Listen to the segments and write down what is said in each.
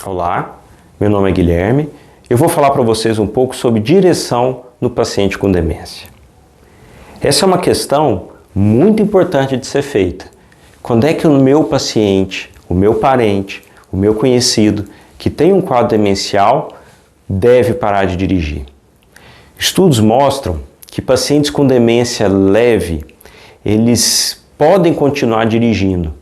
Olá, meu nome é Guilherme. Eu vou falar para vocês um pouco sobre direção no paciente com demência. Essa é uma questão muito importante de ser feita. Quando é que o meu paciente, o meu parente, o meu conhecido que tem um quadro demencial deve parar de dirigir? Estudos mostram que pacientes com demência leve, eles podem continuar dirigindo.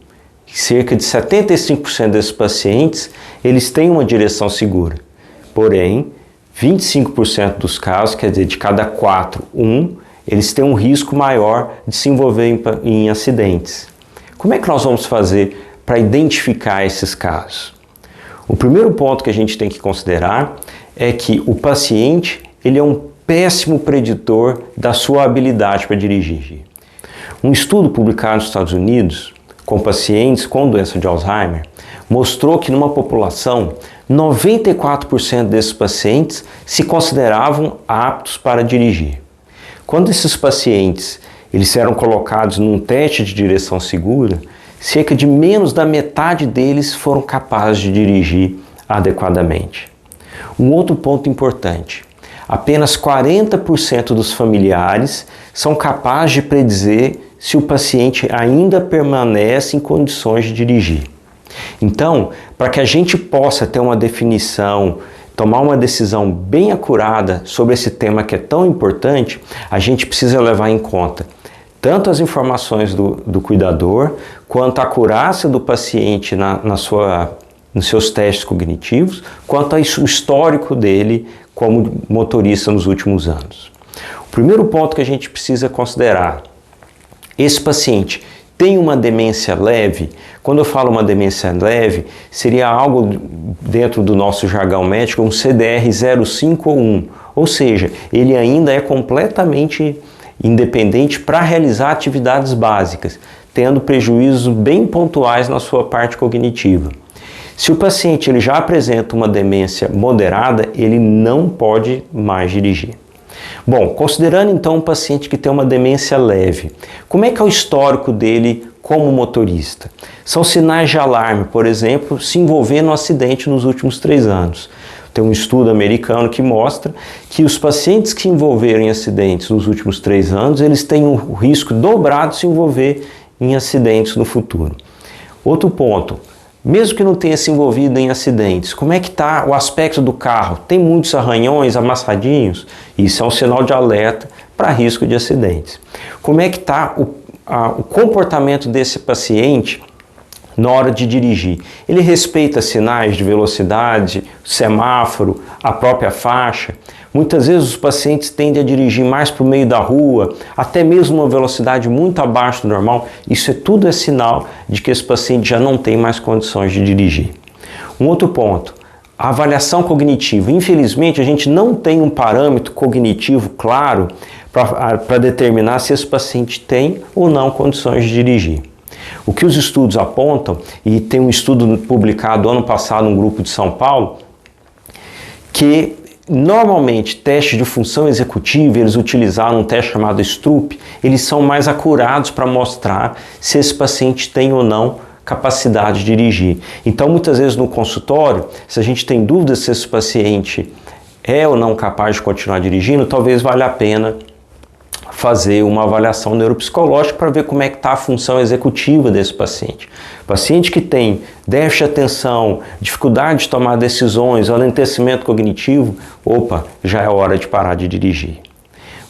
Cerca de 75% desses pacientes, eles têm uma direção segura. Porém, 25% dos casos, quer dizer, de cada 4, 1, eles têm um risco maior de se envolver em acidentes. Como é que nós vamos fazer para identificar esses casos? O primeiro ponto que a gente tem que considerar é que o paciente ele é um péssimo preditor da sua habilidade para dirigir. Um estudo publicado nos Estados Unidos com pacientes com doença de Alzheimer mostrou que numa população 94% desses pacientes se consideravam aptos para dirigir. Quando esses pacientes eles eram colocados num teste de direção segura, cerca de menos da metade deles foram capazes de dirigir adequadamente. Um outro ponto importante: apenas 40% dos familiares são capazes de predizer se o paciente ainda permanece em condições de dirigir. Então, para que a gente possa ter uma definição, tomar uma decisão bem acurada sobre esse tema que é tão importante, a gente precisa levar em conta tanto as informações do cuidador, quanto a acurácia do paciente nos seus testes cognitivos, quanto ao histórico dele como motorista nos últimos anos. O primeiro ponto que a gente precisa considerar: esse paciente tem uma demência leve? Quando eu falo uma demência leve, seria algo dentro do nosso jargão médico, um CDR 05 ou 1, ou seja, ele ainda é completamente independente para realizar atividades básicas, tendo prejuízos bem pontuais na sua parte cognitiva. Se o paciente ele já apresenta uma demência moderada, ele não pode mais dirigir. Bom, considerando então um paciente que tem uma demência leve, como é que é o histórico dele como motorista? São sinais de alarme, por exemplo, se envolver no acidente nos últimos 3 anos. Tem um estudo americano que mostra que os pacientes que se envolveram em acidentes nos últimos 3 anos, eles têm um risco dobrado de se envolver em acidentes no futuro. Outro ponto: mesmo que não tenha se envolvido em acidentes, como é que está o aspecto do carro? Tem muitos arranhões, amassadinhos? Isso é um sinal de alerta para risco de acidentes. Como é que está o comportamento desse paciente na hora de dirigir? Ele respeita sinais de velocidade, semáforo, a própria faixa? Muitas vezes os pacientes tendem a dirigir mais para o meio da rua, até mesmo uma velocidade muito abaixo do normal. Isso tudo é sinal de que esse paciente já não tem mais condições de dirigir. Um outro ponto: a avaliação cognitiva. Infelizmente, a gente não tem um parâmetro cognitivo claro para determinar se esse paciente tem ou não condições de dirigir. O que os estudos apontam, e tem um estudo publicado ano passado num grupo de São Paulo, que normalmente testes de função executiva, eles utilizaram um teste chamado Stroop, eles são mais acurados para mostrar se esse paciente tem ou não capacidade de dirigir. Então, muitas vezes no consultório, se a gente tem dúvidas se esse paciente é ou não capaz de continuar dirigindo, talvez valha a pena fazer uma avaliação neuropsicológica para ver como é que está a função executiva desse paciente. Paciente que tem déficit de atenção, dificuldade de tomar decisões, alentecimento cognitivo, já é hora de parar de dirigir.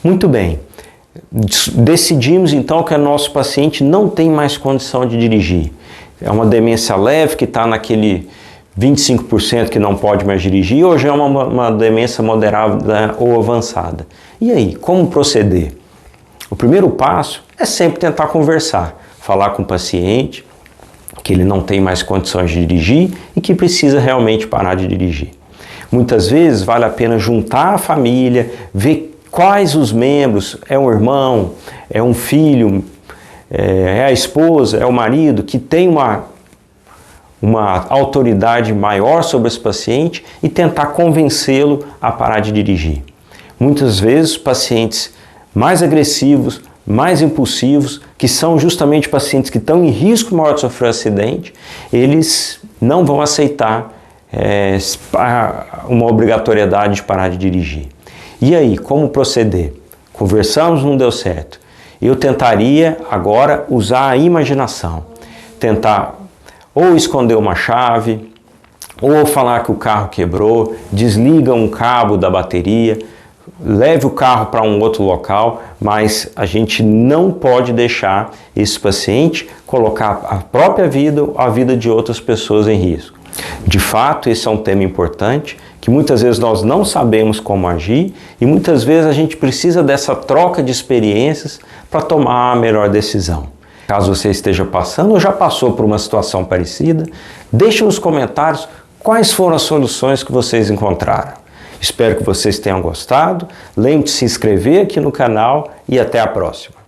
Muito bem, decidimos então que o nosso paciente não tem mais condição de dirigir. É uma demência leve que está naquele 25% que não pode mais dirigir, ou já é uma demência moderada ou avançada. E aí, como proceder? O primeiro passo é sempre tentar conversar, falar com o paciente que ele não tem mais condições de dirigir e que precisa realmente parar de dirigir. Muitas vezes vale a pena juntar a família, ver quais os membros, é um irmão, é um filho, é a esposa, é o marido, que tem uma autoridade maior sobre esse paciente e tentar convencê-lo a parar de dirigir. Muitas vezes pacientes mais agressivos, mais impulsivos, que são justamente pacientes que estão em risco maior de sofrer um acidente, eles não vão aceitar uma obrigatoriedade de parar de dirigir. E aí, como proceder? Conversamos, não deu certo. Eu tentaria agora usar a imaginação. Tentar ou esconder uma chave, ou falar que o carro quebrou, desliga um cabo da bateria, leve o carro para um outro local, mas a gente não pode deixar esse paciente colocar a própria vida ou a vida de outras pessoas em risco. De fato, esse é um tema importante, que muitas vezes nós não sabemos como agir e muitas vezes a gente precisa dessa troca de experiências para tomar a melhor decisão. Caso você esteja passando ou já passou por uma situação parecida, deixe nos comentários quais foram as soluções que vocês encontraram. Espero que vocês tenham gostado, lembre-se de se inscrever aqui no canal e até a próxima.